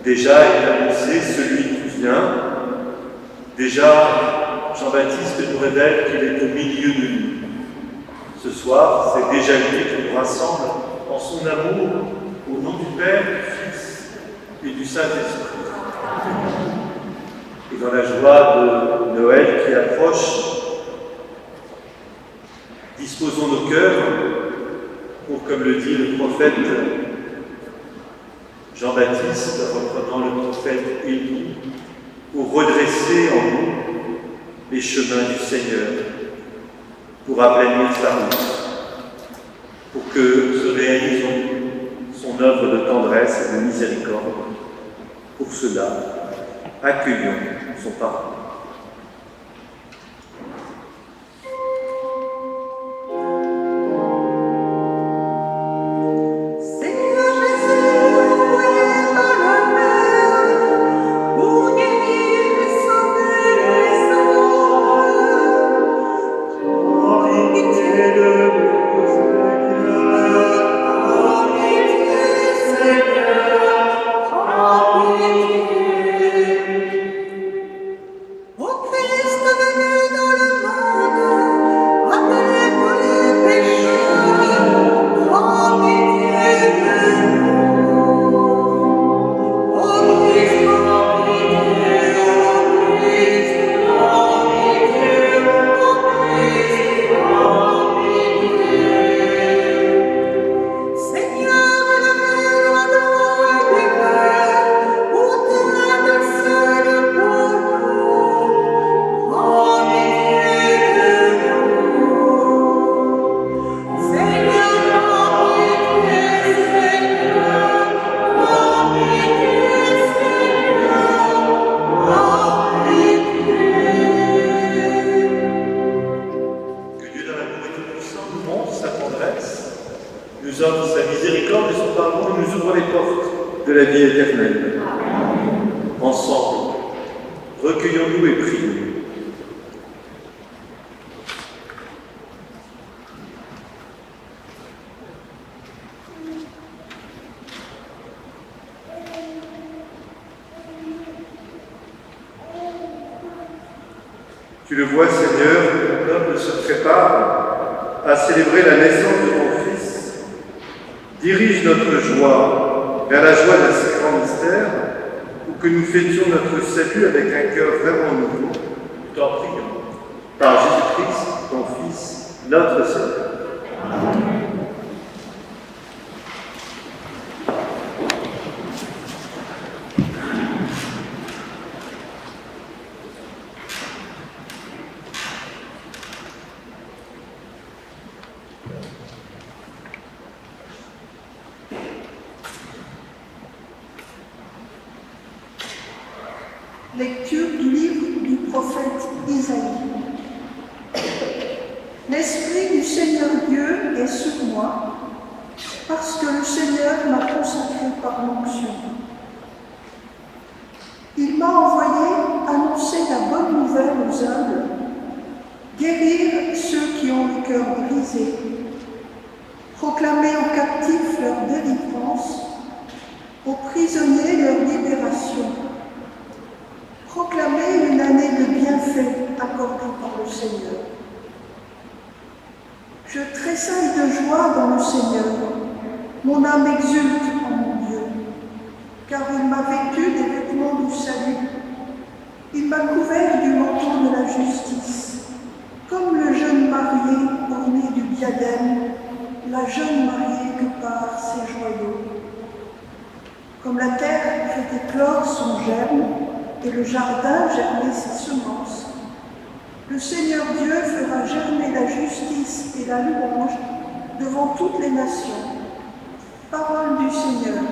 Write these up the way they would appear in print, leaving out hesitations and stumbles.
Déjà est annoncé celui qui vient. Déjà, Jean-Baptiste nous révèle qu'il est au milieu de nous. Ce soir, c'est déjà lui qui nous rassemble en son amour au nom du Père, du Fils et du Saint-Esprit. Et dans la joie de Noël qui approche, disposons nos cœurs pour, comme le dit le prophète Jean-Baptiste, reprenant le prophète Élie, pour redresser en nous les chemins du Seigneur, pour aplanir sa route, pour que se réalise en nous son œuvre de tendresse et de miséricorde. Pour cela, accueillons son pardon. Nous offre sa miséricorde et son pardon et nous ouvre les portes de la vie éternelle. Ensemble, recueillons-nous et prions. Tu le vois, Seigneur, ton peuple se prépare à célébrer la naissance de ton Fils. Dirige notre joie vers la joie d'un si grand mystère, pour que nous fêtions notre salut avec un cœur vraiment nouveau. Nous t'en prions. Par Jésus-Christ, ton Fils, notre Seigneur. Amen. Lecture du livre du prophète Isaïe. L'Esprit du Seigneur Dieu est sur moi, parce que le Seigneur m'a consacré par l'onction. Il m'a envoyé annoncer la bonne nouvelle aux humbles, guérir ceux qui ont le cœur brisé, proclamer aux captifs leur délivrance, aux prisonniers leur libération, proclamer une année de bienfaits accordée par le Seigneur. Je tressaille de joie dans le Seigneur, mon âme exulte en mon Dieu, car il m'a vêtu des vêtements du salut, il m'a couvert du manteau de la justice, comme le jeune marié orné du diadème, la jeune mariée que par ses joyaux. Comme la terre fait éclore son germe, et le jardin germer ses semences, le Seigneur Dieu fera germer la justice et la louange devant toutes les nations. Parole du Seigneur.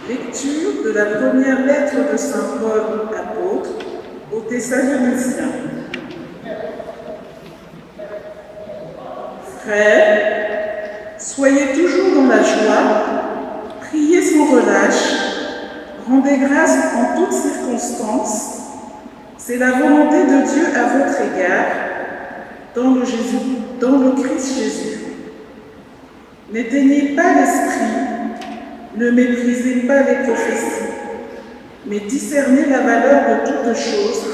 Lecture de la première lettre de saint Paul, apôtre, aux Thessaloniciens. Frères, soyez toujours dans la joie, priez sans relâche, rendez grâce en toutes circonstances, c'est la volonté de Dieu à votre égard, dans le Christ Jésus. N'éteignez pas l'esprit, ne méprisez pas les prophéties, mais discernez la valeur de toutes choses.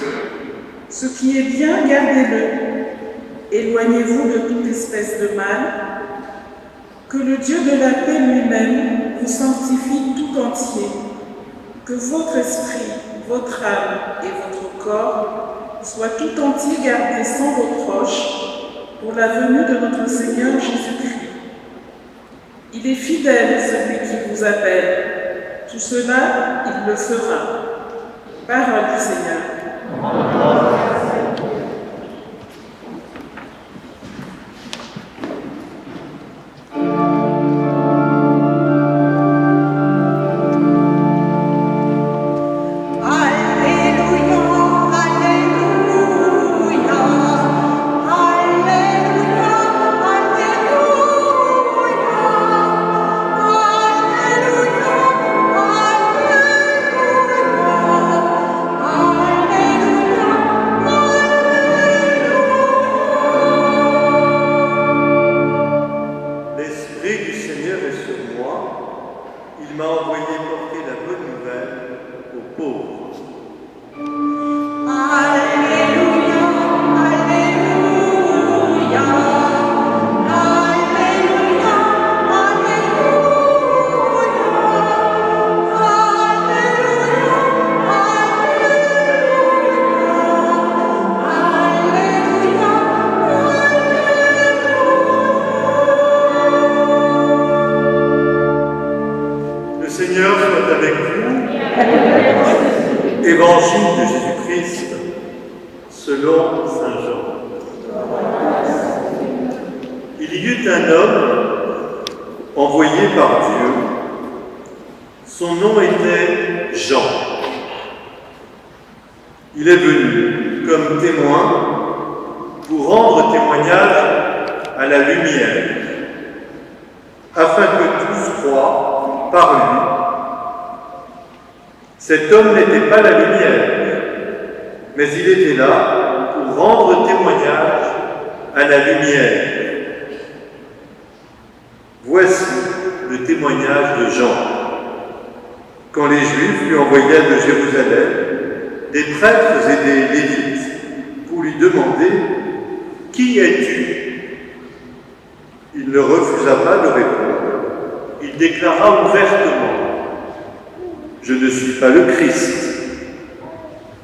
Ce qui est bien, gardez-le. Éloignez-vous de toute espèce de mal. Que le Dieu de la paix lui-même vous sanctifie tout entier. que votre esprit, votre âme et votre corps soient tout entiers gardés sans reproche pour la venue de notre Seigneur Jésus-Christ. Il est fidèle, celui qui vous appelle. Tout cela, il le fera. Parole du Seigneur. Évangile de Jésus-Christ selon saint Jean. Il y eut un homme envoyé par Dieu. Son nom était Jean. Il est venu comme témoin pour rendre témoignage à la lumière, afin que tous croient par lui. Cet homme n'était pas la lumière, mais il était là pour rendre témoignage à la lumière. Voici le témoignage de Jean. Quand les Juifs lui envoyèrent de Jérusalem des prêtres et des Lévites pour lui demander « Qui es-tu » il ne refusa pas de répondre. Il déclara ouvertement « Je ne suis pas le Christ ».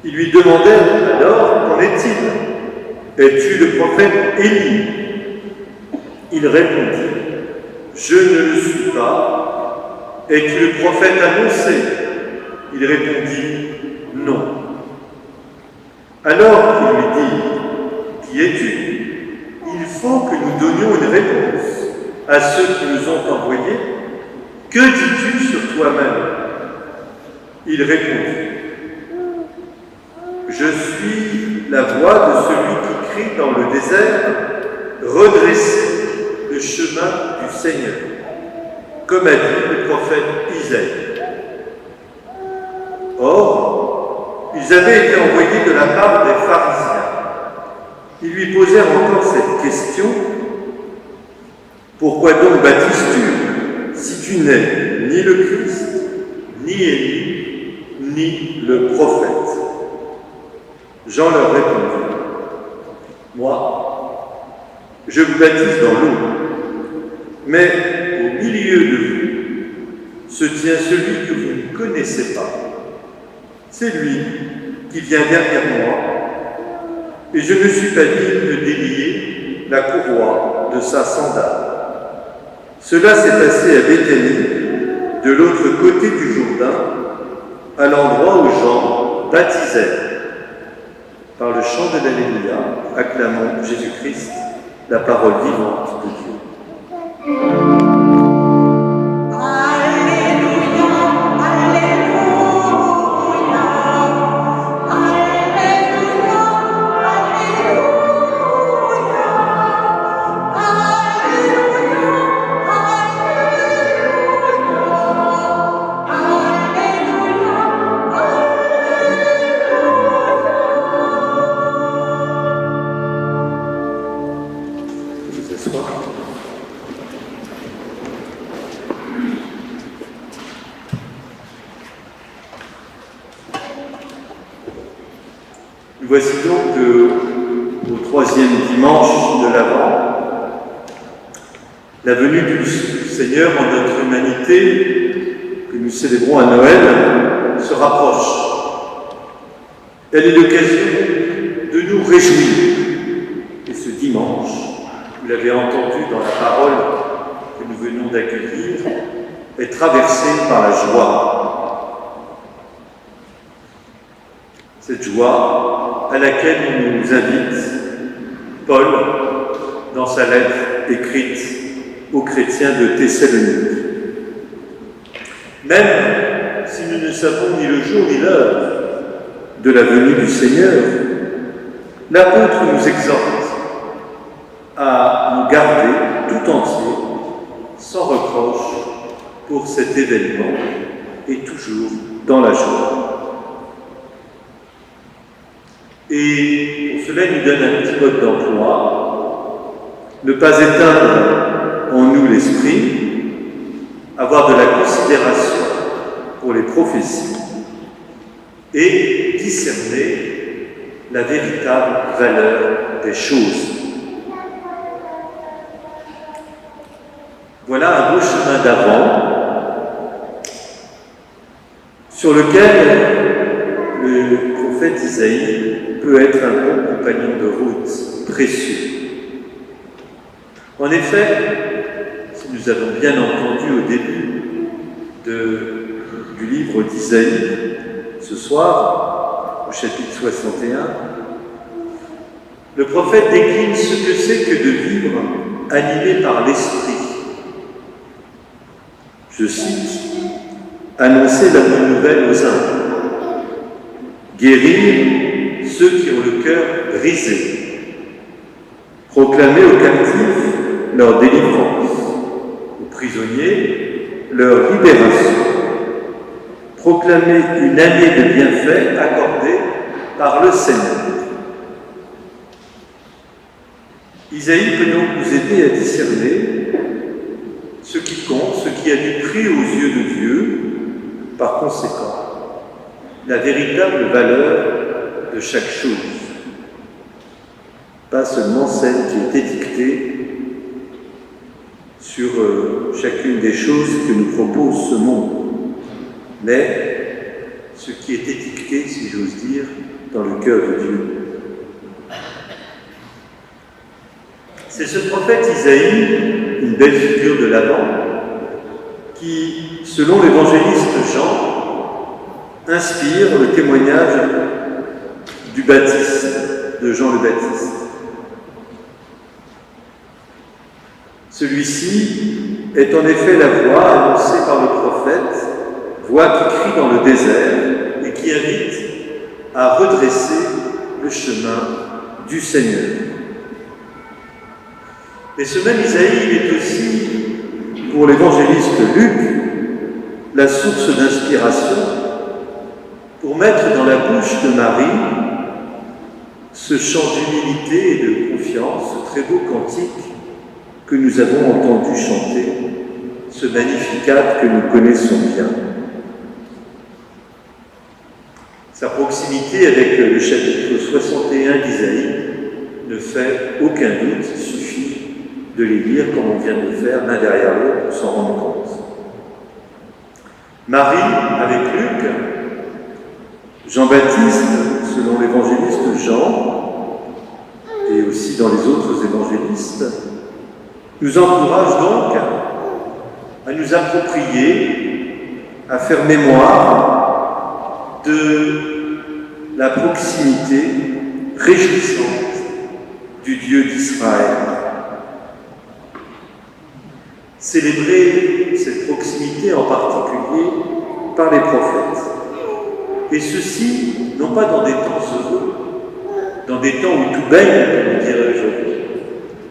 Ils lui demandèrent alors « Qu'en est-il ? Es-tu le prophète Élie ?» Il répondit « Je ne le suis pas. Es-tu le prophète annoncé ?» Il répondit « Non. » Alors il lui dit « Qui es-tu ? Il faut que nous donnions une réponse à ceux qui nous ont envoyés. Que dis-tu sur toi-même » Il répondit « Je suis la voix de celui qui crie dans le désert, redressez le chemin du Seigneur, comme a dit le prophète Isaïe. » Or, ils avaient été envoyés de la part des pharisiens. Ils lui posèrent encore cette question « Pourquoi donc baptises-tu, si tu n'es ni le Christ, ni Élie, ni le prophète ?» Jean leur répondit « Moi, je vous baptise dans l'eau, mais au milieu de vous se tient celui que vous ne connaissez pas. C'est lui qui vient derrière moi, et je ne suis pas digne de délier la courroie de sa sandale. » Cela s'est passé à Béthanie, de l'autre côté du Jourdain, à l'endroit où Jean baptisait. Par le chant de l'Alléluia, acclamons Jésus-Christ, la parole vivante de Dieu. Voici donc au troisième dimanche de l'Avent, la venue du Seigneur en notre humanité, que nous célébrons à Noël, se rapproche. Elle est l'occasion de nous réjouir. Et ce dimanche, vous l'avez entendu dans la parole que nous venons d'accueillir, est traversé par la joie. Cette joie à laquelle nous invite Paul dans sa lettre écrite aux chrétiens de Thessalonique. Même si nous ne savons ni le jour ni l'heure de la venue du Seigneur, l'apôtre nous exhorte à nous garder tout entier, sans reproche, pour cet événement et toujours dans la joie. Et pour cela, il nous donne un petit mode d'emploi: ne pas éteindre en nous l'esprit, avoir de la considération pour les prophéties et discerner la véritable valeur des choses. Voilà un beau chemin d'avant sur lequel le prophète Isaïe peut être un bon compagnon de route précieux. En effet, si nous avons bien entendu au début du livre d'Isaïe, ce soir, au chapitre 61, le prophète décline ce que c'est que de vivre animé par l'Esprit. Je cite: annoncer la bonne nouvelle aux humbles, guérir ceux qui ont le cœur brisé, proclamer aux captifs leur délivrance, aux prisonniers leur libération, proclamer une année de bienfaits accordée par le Seigneur. Isaïe peut donc nous aider à discerner ce qui compte, ce qui a du prix aux yeux de Dieu, par conséquent, la véritable valeur de chaque chose, pas seulement celle qui est étiquetée sur chacune des choses que nous propose ce monde, mais ce qui est étiqueté, si j'ose dire, dans le cœur de Dieu. C'est ce prophète Isaïe, une belle figure de l'Avent, qui, selon l'évangéliste Jean, inspire le témoignage du baptême de Jean le Baptiste. Celui-ci est en effet la voix annoncée par le prophète, voix qui crie dans le désert et qui invite à redresser le chemin du Seigneur. Et ce même Isaïe, il est aussi, pour l'évangéliste Luc, la source d'inspiration pour mettre dans la bouche de Marie ce chant d'humilité et de confiance, ce très beau cantique que nous avons entendu chanter, ce Magnificat que nous connaissons bien. Sa proximité avec le chapitre 61 d'Isaïe ne fait aucun doute, il suffit de les lire comme on vient de le faire, l'un derrière l'autre, pour s'en rendre compte. Marie, avec Luc, Jean-Baptiste, selon l'évangéliste Jean, et aussi dans les autres évangélistes, nous encourage donc à nous approprier, à faire mémoire de la proximité réjouissante du Dieu d'Israël. Célébrer cette proximité en particulier par les prophètes. Et ceci, non pas dans des temps heureux, dans des temps où tout baigne, comme dirait aujourd'hui,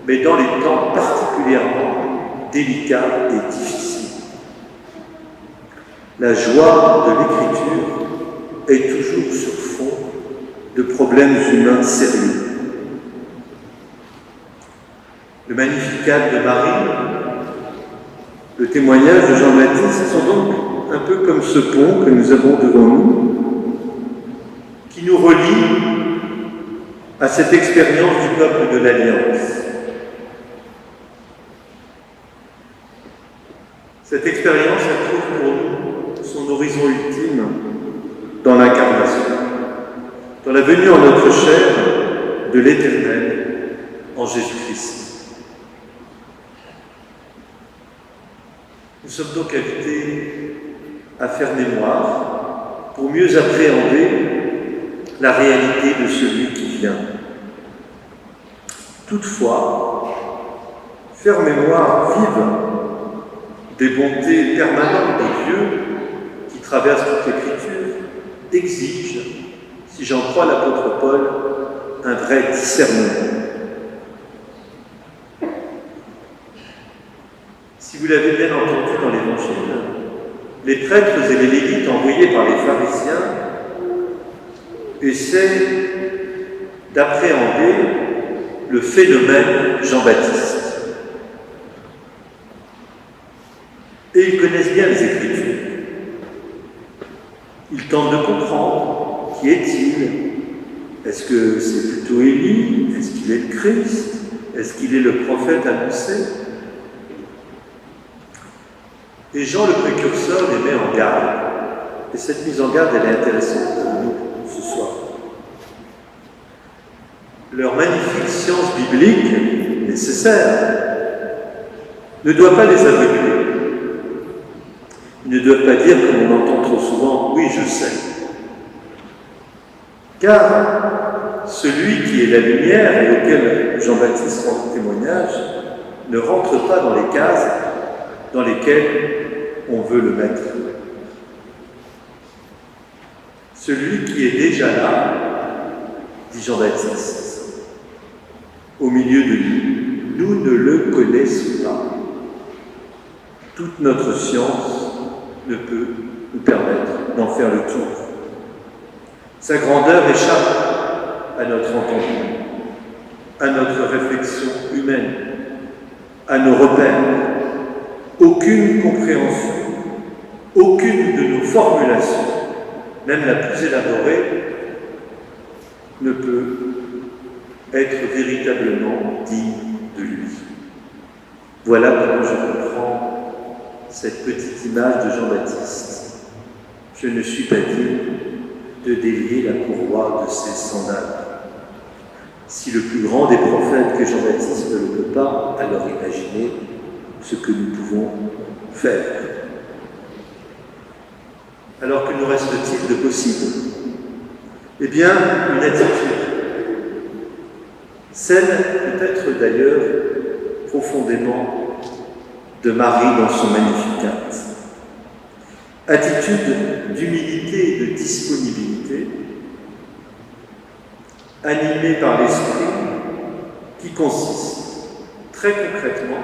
mais dans les temps particulièrement délicats et difficiles. La joie de l'Écriture est toujours sur fond de problèmes humains sérieux. Le Magnificat de Marie, le témoignage de Jean-Baptiste sont donc un peu comme ce pont que nous avons devant nous, qui nous relie à cette expérience du peuple de l'Alliance. Cette expérience, elle trouve pour nous son horizon ultime dans l'incarnation, dans la venue en notre chair de l'Éternel en Jésus-Christ. Nous sommes donc invités à faire mémoire pour mieux appréhender la réalité de celui qui vient. Toutefois, faire mémoire vive des bontés permanentes de Dieu qui traversent toute l'Écriture exige, si j'en crois l'apôtre Paul, un vrai discernement. Si vous l'avez bien entendu dans l'Évangile, les prêtres et les lévites envoyés par les pharisiens essaient d'appréhender le phénomène Jean-Baptiste. Et ils connaissent bien les Écritures. Ils tentent de comprendre qui est-il. Est-ce que c'est plutôt Élie? Est-ce qu'il est le Christ? Est-ce qu'il est le prophète annoncé? Et Jean le précurseur les met en garde. Et cette mise en garde, elle est intéressante pour nous ce soir. Leur magnifique science biblique nécessaire ne doit pas les aveugler. Ils ne doivent pas dire, comme on entend trop souvent, « oui, je sais ». Car celui qui est la lumière et auquel Jean-Baptiste rend témoignage ne rentre pas dans les cases dans lesquelles on veut le mettre. Celui qui est déjà là, dit Jean-Baptiste, au milieu de nous ne le connaissons pas. Toute notre science ne peut nous permettre d'en faire le tour. Sa grandeur échappe à notre entendement, à notre réflexion humaine, à nos repères. Aucune compréhension, aucune de nos formulations, même la plus élaborée, ne peut être véritablement digne de lui. Voilà comment je comprends cette petite image de Jean-Baptiste. Je ne suis pas digne de délier la courroie de ses sandales. Si le plus grand des prophètes que Jean-Baptiste ne le peut pas, alors imaginez ce que nous pouvons faire. Alors que nous reste-t-il de possible? Eh bien, une attitude. Celle, peut-être d'ailleurs, profondément de Marie dans son Magnificat. Attitude d'humilité et de disponibilité, animée par l'Esprit, qui consiste très concrètement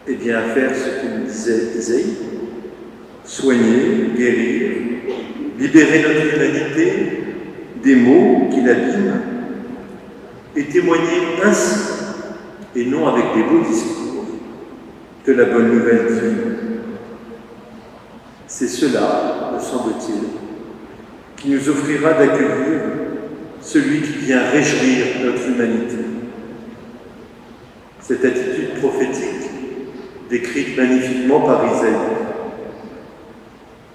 à faire ce que nous disait Isaïe, soigner, guérir, libérer notre humanité des maux qui l'abîment et témoigner ainsi, et non avec des beaux discours, de la bonne nouvelle divine. C'est cela, me semble-t-il, qui nous offrira d'accueillir celui qui vient réjouir notre humanité. Cette attitude prophétique, décrite magnifiquement par Isaïe,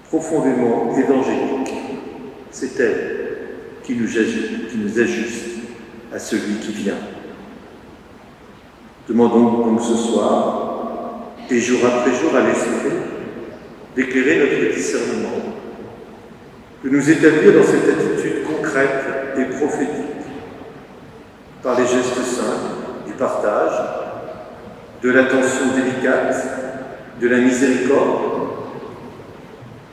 profondément évangélique, c'est elle qui nous ajuste à celui qui vient. Demandons donc ce soir, et jour après jour à l'Esprit, d'éclairer notre discernement, de nous établir dans cette attitude concrète et prophétique, par les gestes simples du partage, de l'attention délicate, de la miséricorde,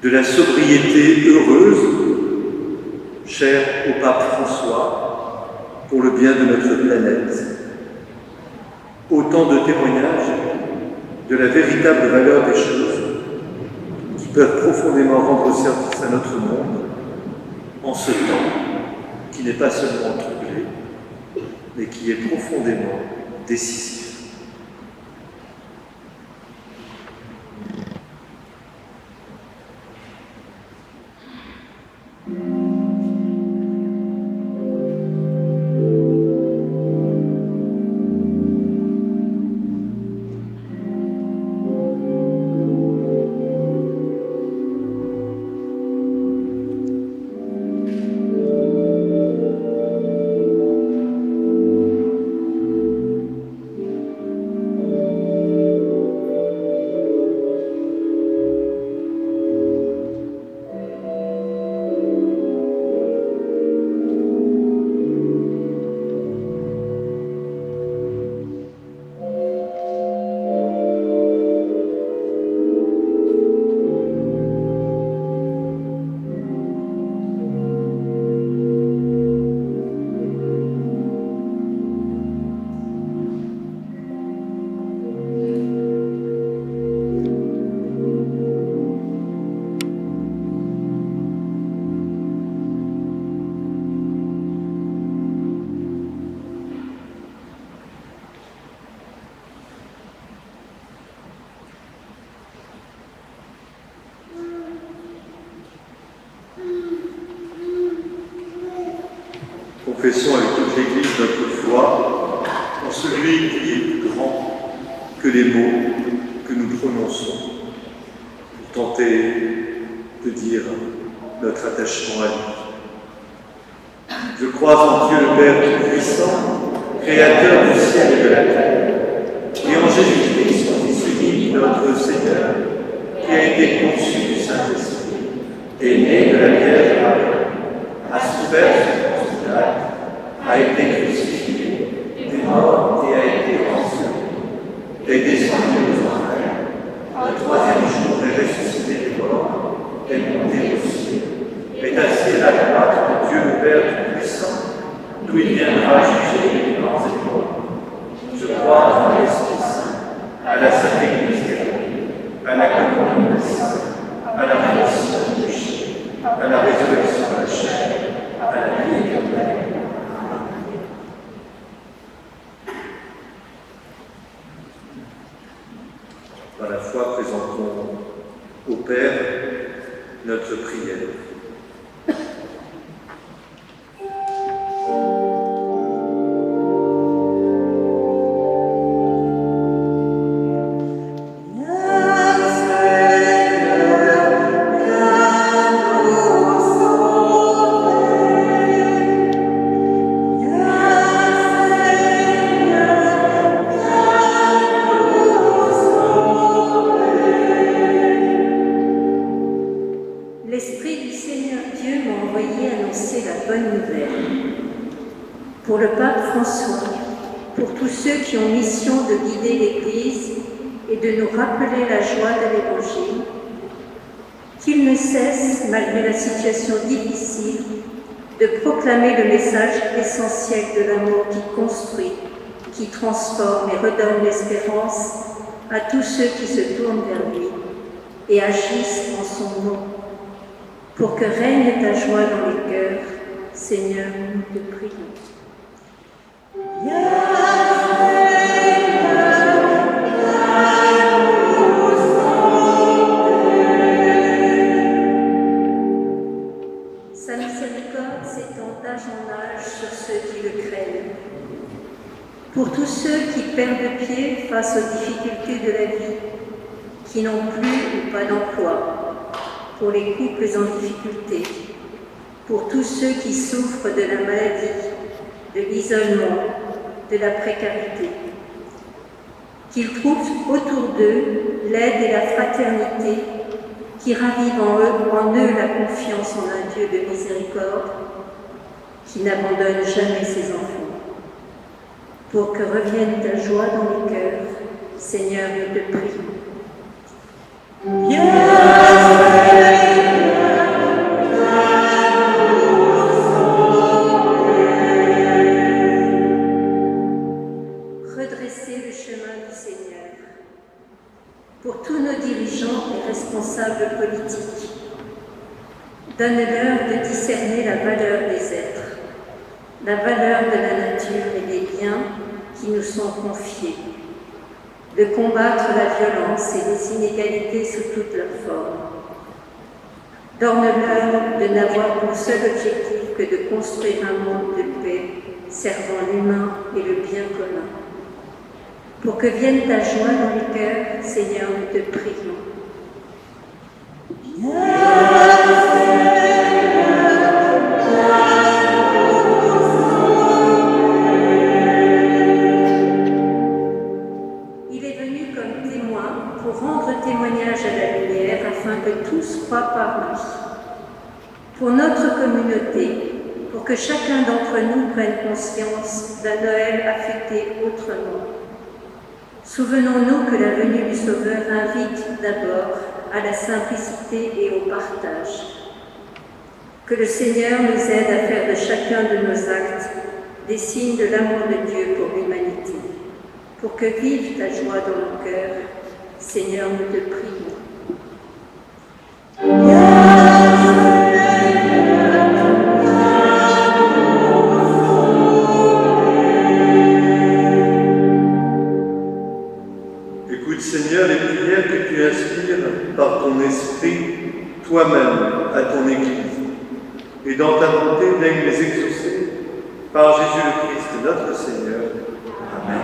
de la sobriété heureuse, chère au pape François, pour le bien de notre planète. Autant de témoignages de la véritable valeur des choses qui peuvent profondément rendre service à notre monde en ce temps qui n'est pas seulement troublé, mais qui est profondément décisif. Professons avec toute l'Église notre foi en celui qui est plus grand que les mots que nous prononçons, pour tenter de dire notre attachement à lui. Je crois en Dieu le Père Tout-Puissant, Créateur du ciel et de la terre, et en Jésus-Christ, son Fils unique, notre Seigneur, qui a été conçu du Saint-Esprit, est né de la Vierge Marie, a souffert sous Ponce Pilate, a été crucifié, est mort et a été transféré, est descendu aux enfers, le troisième jour est ressuscité des morts, est monté au ciel, est assis à la droite de Dieu le Père Tout-Puissant, d'où il viendra juger les vivants et les morts. Je crois en l'Esprit Saint, à la Sainte Église catholique, à la communion des saints, à la rémission des péchés, à la résurrection de la chair, à la vie éternelle. Dans la foi, présentons au Père notre prière. Pour le pape François, pour tous ceux qui ont mission de guider l'Église et de nous rappeler la joie de l'Évangile, qu'il ne cesse, malgré la situation difficile, de proclamer le message essentiel de l'amour qui construit, qui transforme et redonne l'espérance à tous ceux qui se tournent vers lui et agissent en son nom. Pour que règne ta joie dans les cœurs, Seigneur, nous te prions. Sa miséricorde s'étend d'âge en âge sur ceux qui le craignent. Pour tous ceux qui perdent pied face aux difficultés de la vie, qui n'ont plus ou pas d'emploi, pour les couples en difficulté, pour tous ceux qui souffrent de la maladie, de l'isolement, de la précarité. Qu'ils trouvent autour d'eux l'aide et la fraternité qui ravivent en eux la confiance en un Dieu de miséricorde qui n'abandonne jamais ses enfants. Pour que revienne ta joie dans les cœurs, Seigneur, nous te prions. Pour tous nos dirigeants et responsables politiques, donne-leur de discerner la valeur des êtres, la valeur de la nature et des biens qui nous sont confiés, de combattre la violence et les inégalités sous toutes leurs formes. Donne-leur de n'avoir pour seul objectif que de construire un monde de paix servant l'humain et le bien commun. Pour que vienne ta joie dans les cœurs, Seigneur, nous te prions. Il est venu comme témoin pour rendre témoignage à la lumière afin que tous croient par lui. Pour notre communauté, pour que chacun d'entre nous prenne conscience d'un Noël à fêter autrement. Souvenons-nous que la venue du Sauveur invite d'abord à la simplicité et au partage. Que le Seigneur nous aide à faire de chacun de nos actes des signes de l'amour de Dieu pour l'humanité. Pour que vive ta joie dans nos cœurs, Seigneur, nous te prions. Seigneur, les prières que tu inspires par ton esprit, toi-même, à ton Église, et dans ta bonté, daigne les exaucer Par Jésus le Christ, notre Seigneur. Amen.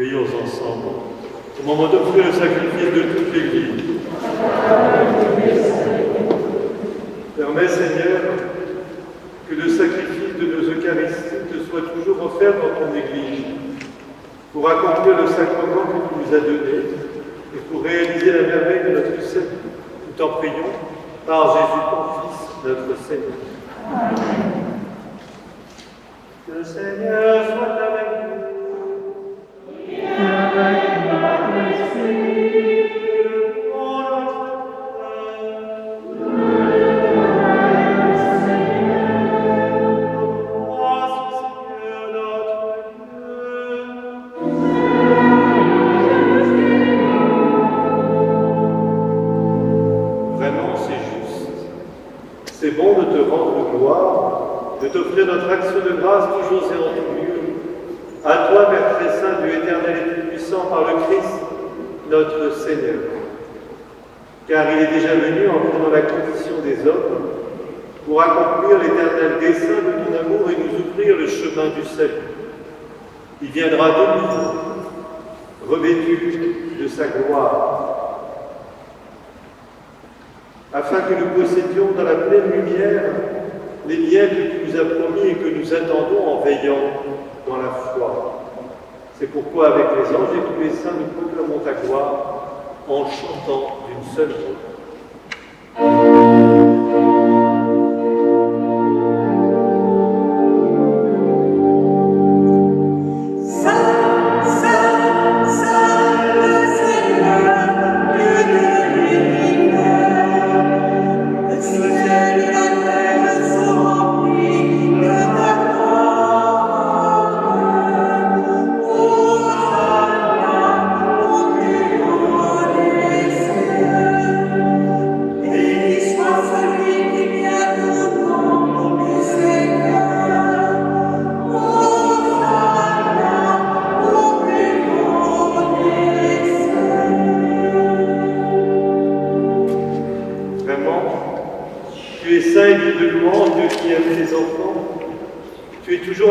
Prions ensemble au moment d'offrir le sacrifice de toute l'Église. Permets, Seigneur, que le sacrifice de nos Eucharisties te soit toujours offert dans ton Église, pour accomplir le sacrement que tu nous as donné et pour réaliser la merveille de notre salut. Nous t'en prions par Jésus, ton Fils, notre Seigneur. Amen. Que le Seigneur soit avec vous. Oh, c'est bon de te rendre gloire, de t'offrir notre action de grâce toujours et en tout lieu. À toi, Père très saint, Dieu éternel et tout-puissant, par le Christ, notre Seigneur. Car il est déjà venu en prenant la condition des hommes pour accomplir l'éternel dessein de ton amour et nous ouvrir le chemin du salut. Il viendra de nouveau, revêtu de sa gloire, afin que nous possédions dans la pleine lumière les biens que tu nous as promis et que nous attendons en veillant dans la foi. C'est pourquoi, avec les anges et tous les saints, nous proclamons ta gloire en chantant d'une seule voix.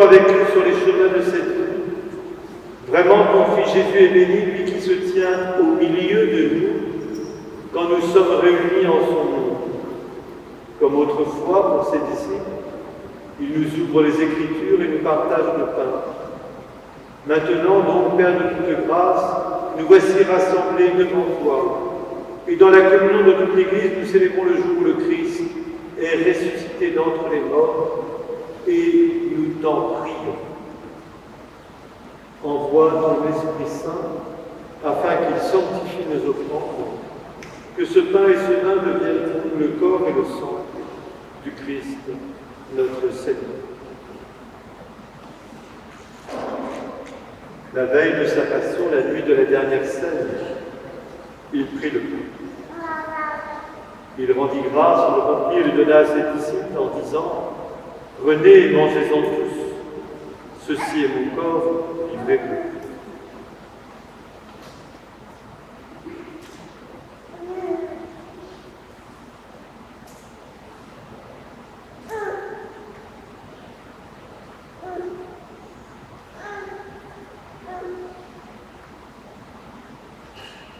Avec nous sur les chemins de cette vie. Vraiment, ton Fils Jésus est béni, lui qui se tient au milieu de nous quand nous sommes réunis en son nom. Comme autrefois pour ses disciples, il nous ouvre les Écritures et nous partage le pain. Maintenant, donc, Père de toute grâce, nous voici rassemblés devant toi. Et dans la communion de toute l'Église, nous célébrons le jour où le Christ est ressuscité d'entre les morts. Et nous t'en prions. Envoie ton Esprit Saint afin qu'il sanctifie nos offrandes, que ce pain et ce vin deviennent pour nous le corps et le sang du Christ, notre Seigneur. La veille de sa passion, la nuit de la dernière scène, il prit le pain. Il rendit grâce, le rompit et le donna à ses disciples en disant: venez et mangez-en tous. Ceci est mon corps livré pour vous.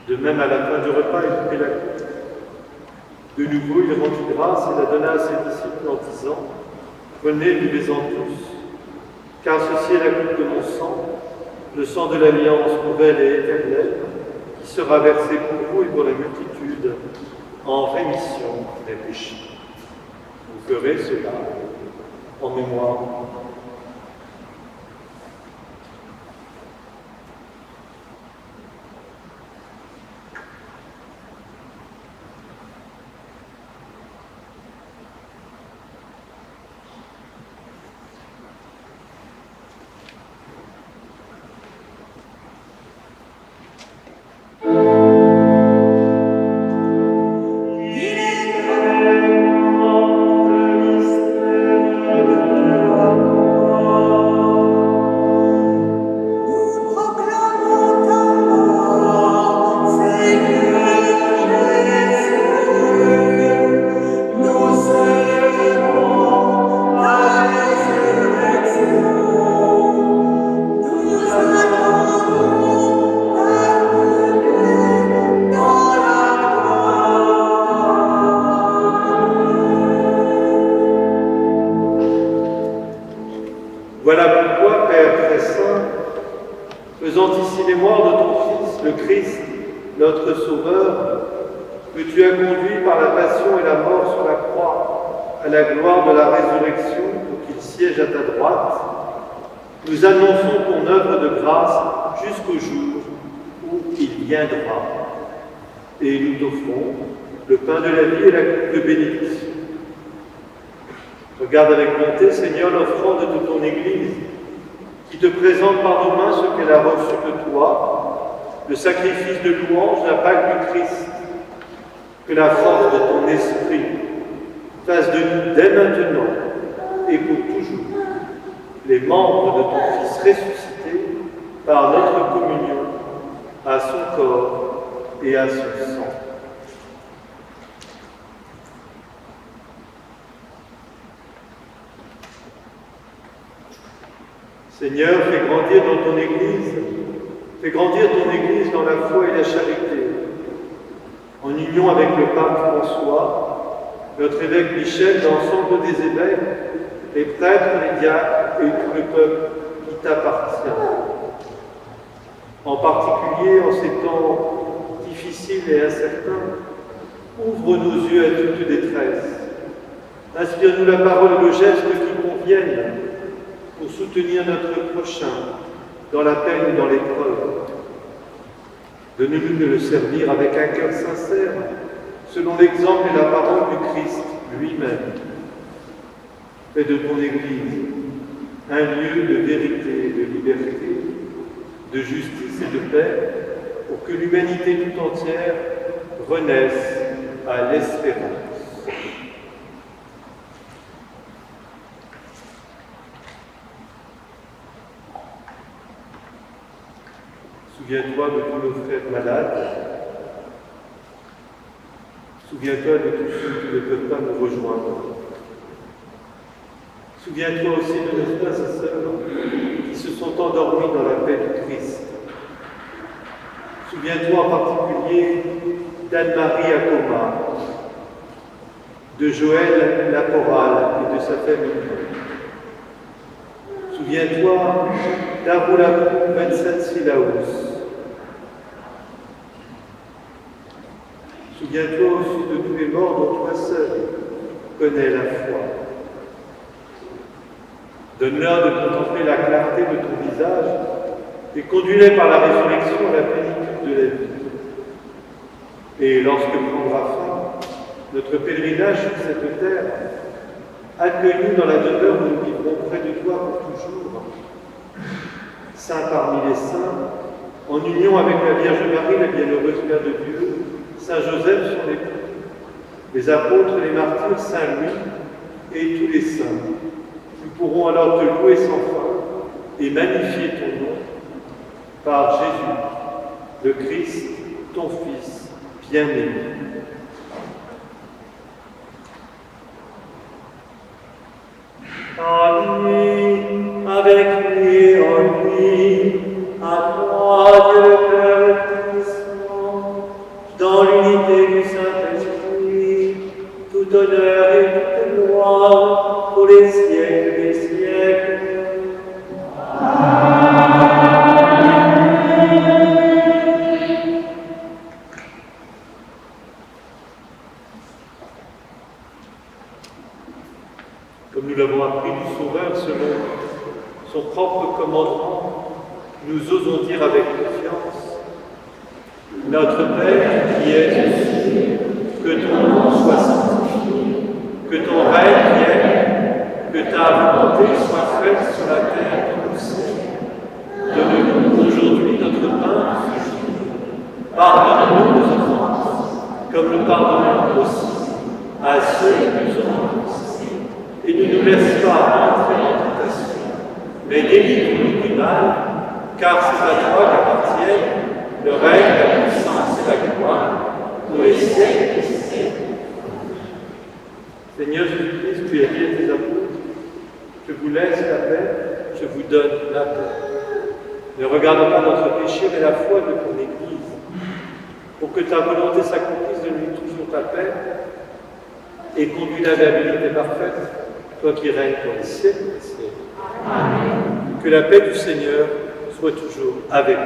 De même, à la fin du repas, il prit la coupe. De nouveau, il rendit grâce et la donna à ses disciples en disant: venez, buvez-en tous, car ceci est la coupe de mon sang, le sang de l'alliance nouvelle et éternelle, qui sera versé pour vous et pour la multitude en rémission des péchés. Vous ferez cela en mémoire. Voilà pourquoi, Père très saint, faisant ici mémoire de ton Fils, le Christ, notre Sauveur, que tu as conduit par la passion et la mort sur la croix à la gloire de la résurrection pour qu'il siège à ta droite, nous annonçons ton œuvre de grâce jusqu'au jour où il viendra. Et nous t'offrons le pain de la vie et la coupe de bénédiction. Regarde avec bonté, Seigneur, l'offrande de ton Église, qui te présente par nos mains ce qu'elle a reçu de toi, le sacrifice de louange, la Pâque du Christ. Que la force de ton esprit fasse de nous dès maintenant et pour toujours les membres de ton Fils ressuscité par notre communion à son corps et à son sang. Seigneur, fais grandir dans ton Église, fais grandir ton Église dans la foi et la charité, en union avec le pape François, notre évêque Michel, l'ensemble des évêques, les prêtres, les diacres et tout le peuple qui t'appartient. En particulier en ces temps difficiles et incertains, ouvre nos yeux à toute détresse. Inspire-nous la parole et le geste qui conviennent pour soutenir notre prochain dans la peine ou dans l'épreuve. Donne-nous de le servir avec un cœur sincère, selon l'exemple et la parole du Christ lui-même. Fais de ton Église un lieu de vérité, de liberté, de justice et de paix, pour que l'humanité tout entière renaisse à l'espérance. Souviens-toi de tous nos frères malades. Souviens-toi de tous ceux qui ne peuvent pas nous rejoindre. Souviens-toi aussi de nos frères et sœurs qui se sont endormis dans la paix du Christ. Souviens-toi en particulier d'Anne-Marie Acoma, de Joël Laporal et de sa famille. Souviens-toi d'Arulakou Vencetsilaus. Souviens-toi aussi de tous les morts dont toi seul connais la foi. Donne-leur de contempler la clarté de ton visage et conduis-les par la résurrection à la plénitude de la vie. Et lorsque prendra fin notre pèlerinage sur cette terre, accueille-nous dans la demeure où nous vivrons près de toi pour toujours. Saint parmi les saints, en union avec la Vierge Marie, la bienheureuse Mère de Dieu, Saint Joseph, son époux, les apôtres, les martyrs, Saint Louis et tous les saints. Nous pourrons alors te louer sans fin et magnifier ton nom par Jésus, le Christ, ton Fils bien-aimé. En lui, avec lui, en lui, à toi, Dieu le Père Tout-Puissant, dans l'unité du Saint-Esprit, tout honneur et toute gloire pour les siècles des siècles. Comme nous l'avons appris du Sauveur selon son propre commandement, nous osons dire avec confiance: Notre Père qui es aux cieux, que ton nom soit sanctifié, que ton règne vienne, que ta volonté soit faite sur la terre comme au ciel. Donne-nous aujourd'hui notre pain de ce jour. Pardonne-nous nos offenses, comme nous pardonnons aussi à ceux qui nous ont offensés. Et ne nous laisse pas entrer en tentation, mais délivre-nous du mal, car c'est à toi qu'appartiennent le règne, la puissance et la gloire pour les siècles des siècles. Seigneur Jésus-Christ, tu as dit à tes apôtres: je vous laisse la paix, je vous donne la paix. Ne regarde pas notre péché, mais la foi de ton Église, pour que ta volonté s'accomplisse, donne-lui toujours ta paix et conduis-la vers l'unité parfaite, toi qui règnes pour les siècles des siècles. Amen. Que la paix du Seigneur soit toujours avec nous.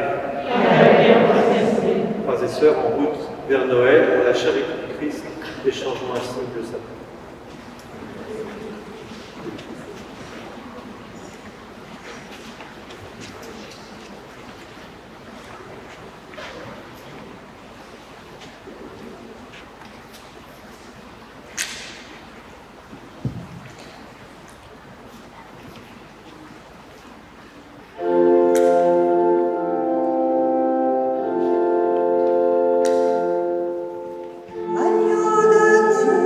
Frères et sœurs, en route vers Noël, pour la charité du Christ, échangeons un signe de sa paix. Agneau de Dieu,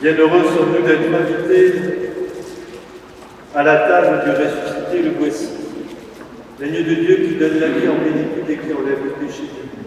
Bienheureux sommes-nous d'être invités à la table du ressuscité, le voici. L'agneau de Dieu qui donne la vie en plénitude et qui enlève le péché du monde.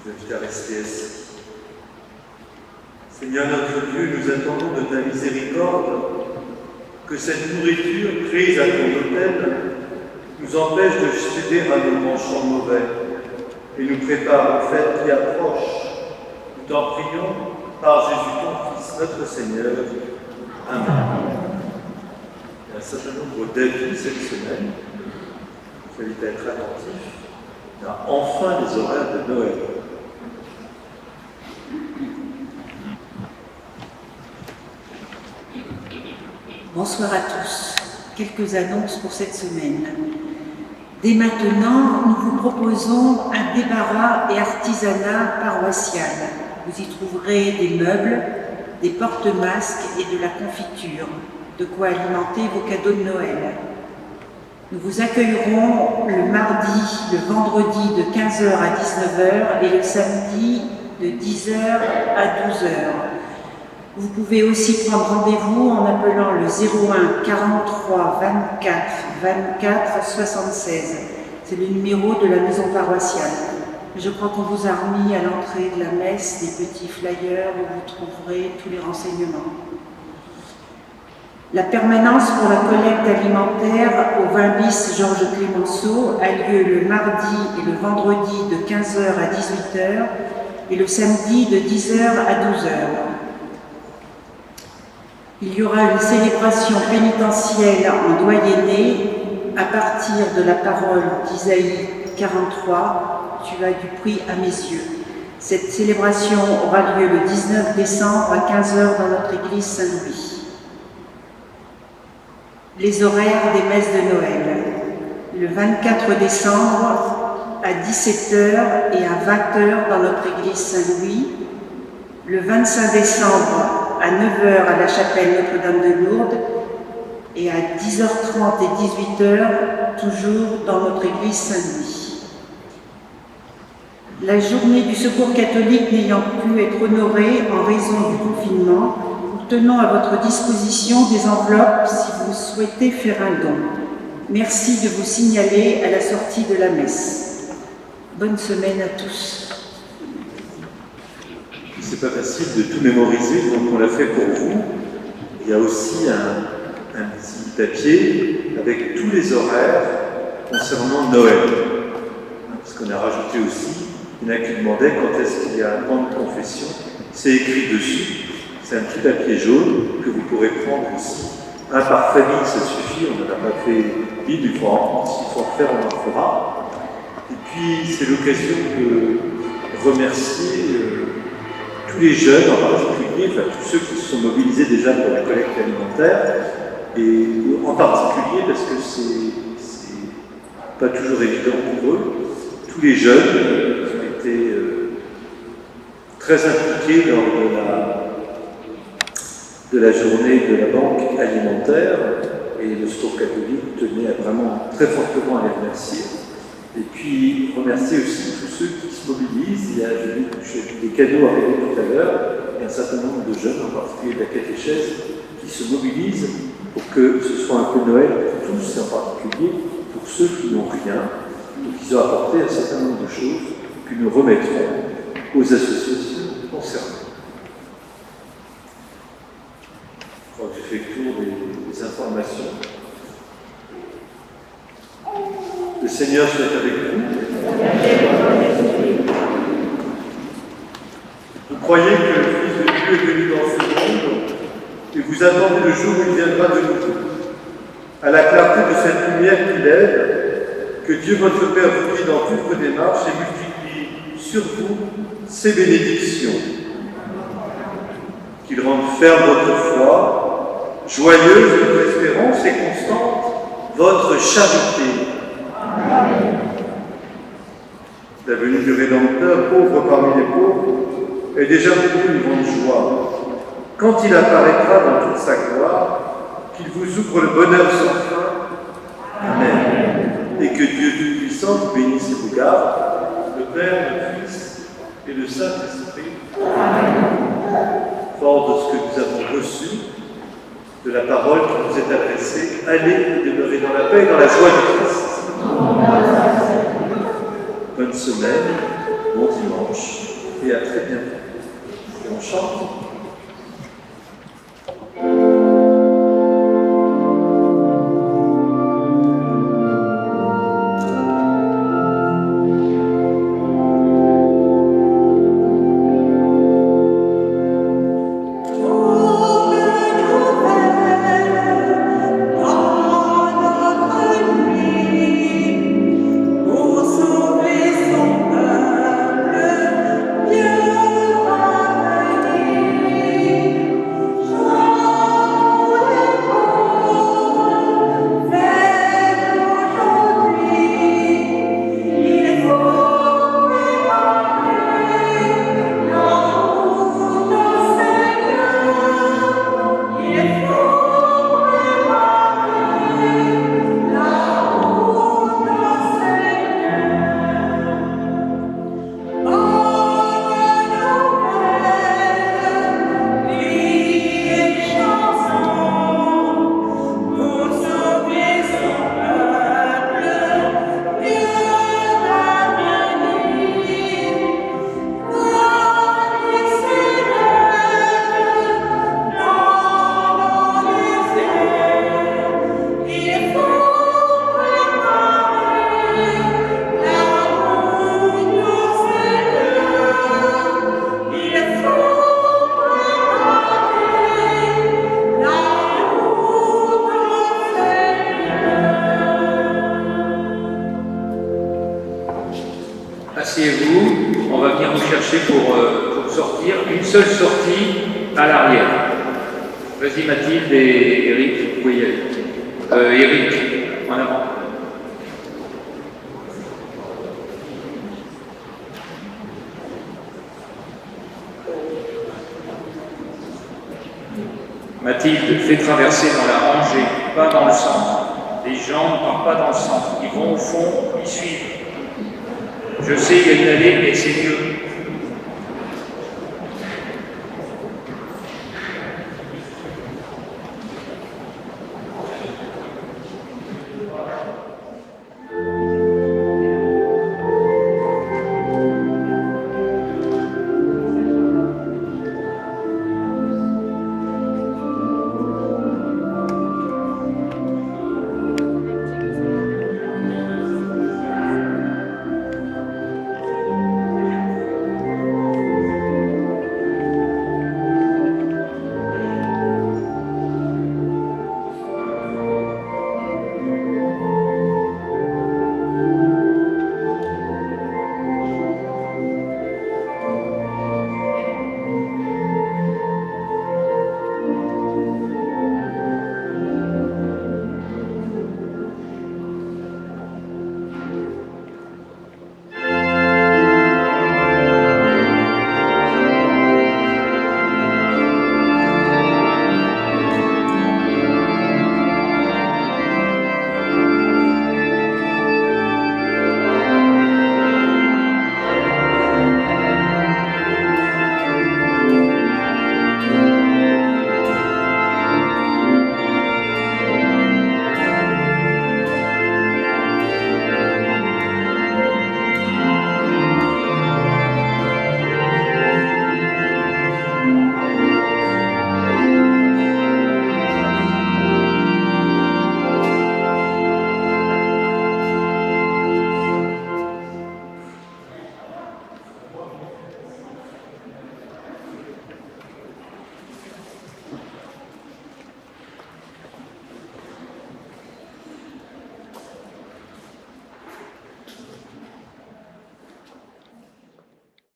vous invite à rester assis. Seigneur notre Dieu, nous attendons de ta miséricorde que cette nourriture prise à ton autel nous empêche de céder à nos penchants mauvais et nous prépare aux fêtes qui approchent. Nous t'en prions par Jésus ton Fils, notre Seigneur. Amen. Il y a un certain nombre d'avis cette semaine. Il fallait être attentif. Il y a enfin les horaires de Noël. Bonsoir à tous. Quelques annonces pour cette semaine. Dès maintenant, nous vous proposons un débarras et artisanat paroissial. Vous y trouverez des meubles, des porte-masques et de la confiture, de quoi alimenter vos cadeaux de Noël. Nous vous accueillerons le mardi, le vendredi de 15h à 19h et le samedi de 10h à 12h. Vous pouvez aussi prendre rendez-vous en appelant le 01 43 24 24 76. C'est le numéro de la maison paroissiale. Je crois qu'on vous a remis à l'entrée de la messe des petits flyers où vous trouverez tous les renseignements. La permanence pour la collecte alimentaire au 20 bis Georges Clemenceau a lieu le mardi et le vendredi de 15h à 18h et le samedi de 10h à 12h. Il y aura une célébration pénitentielle en doyenné à partir de la parole d'Isaïe 43, tu as du prix à mes yeux. Cette célébration aura lieu le 19 décembre à 15h dans notre église Saint-Louis. Les horaires des messes de Noël. Le 24 décembre à 17h et à 20h dans notre église Saint-Louis. Le 25 décembre à 9h à la chapelle Notre-Dame de Lourdes et à 10h30 et 18h, toujours dans notre église Saint-Louis. La journée du secours catholique n'ayant pu être honorée en raison du confinement, nous tenons à votre disposition des enveloppes si vous souhaitez faire un don. Merci de vous signaler à la sortie de la messe. Bonne semaine à tous. C'est pas facile de tout mémoriser, donc on l'a fait pour vous. Il y a aussi un petit papier avec tous les horaires concernant Noël. Parce qu'on a rajouté aussi, il y en a qui demandaient quand est-ce qu'il y a un temps de confession. C'est écrit dessus. C'est un petit papier jaune que vous pourrez prendre aussi. Un par famille, ça suffit. On n'en a pas fait 1000, il faut en faire, on en fera. Et puis, c'est l'occasion de remercier tous les jeunes en particulier, enfin tous ceux qui se sont mobilisés déjà pour la collecte alimentaire, et en particulier parce que c'est pas toujours évident pour eux, tous les jeunes qui ont été très impliqués lors de la journée de la banque alimentaire, et le Secours catholique tenait vraiment très fortement à les remercier. Et puis remercier aussi tous ceux qui se mobilisent. Il y a des cadeaux arrivés tout à l'heure, il y a un certain nombre de jeunes, en particulier de la catéchèse, qui se mobilisent pour que ce soit un peu Noël pour tous, et en particulier pour ceux qui n'ont rien, et qui ont apporté un certain nombre de choses que nous remettrons aux associations concernées. Je crois que j'ai fait le tour des informations. Le Seigneur soit avec vous. Vous croyez que le Fils de Dieu est venu dans ce monde et vous attendez le jour où il viendra de nouveau. À la clarté de cette lumière qui lève, que Dieu votre Père vous guide dans toutes vos démarches et multiplie sur vous ses bénédictions. Qu'il rende ferme votre foi, joyeuse votre espérance et constante votre charité. La venue du Rédempteur, pauvre parmi les pauvres, est déjà pour vous une grande joie. Quand il apparaîtra dans toute sa gloire, qu'il vous ouvre le bonheur sans fin. Amen. Et que Dieu Tout-Puissant vous bénisse et vous garde, le Père, le Fils et le Saint-Esprit. Fort de ce que nous avons reçu, de la parole qui nous est adressée, allez et demeurez dans la paix et dans la joie du Christ. Bonne semaine. bon dimanche et à très bientôt. Et on chante. Asseyez-vous, on va venir vous chercher pour sortir. Une seule sortie à l'arrière. Vas-y Mathilde et Eric, vous pouvez y aller. Eric, en avant. Mathilde, fais traverser dans la rangée, pas dans le centre. Les gens ne partent pas dans le centre. Ils vont au fond, ils suivent. Je sais, il y a une allée, mais c'est mieux.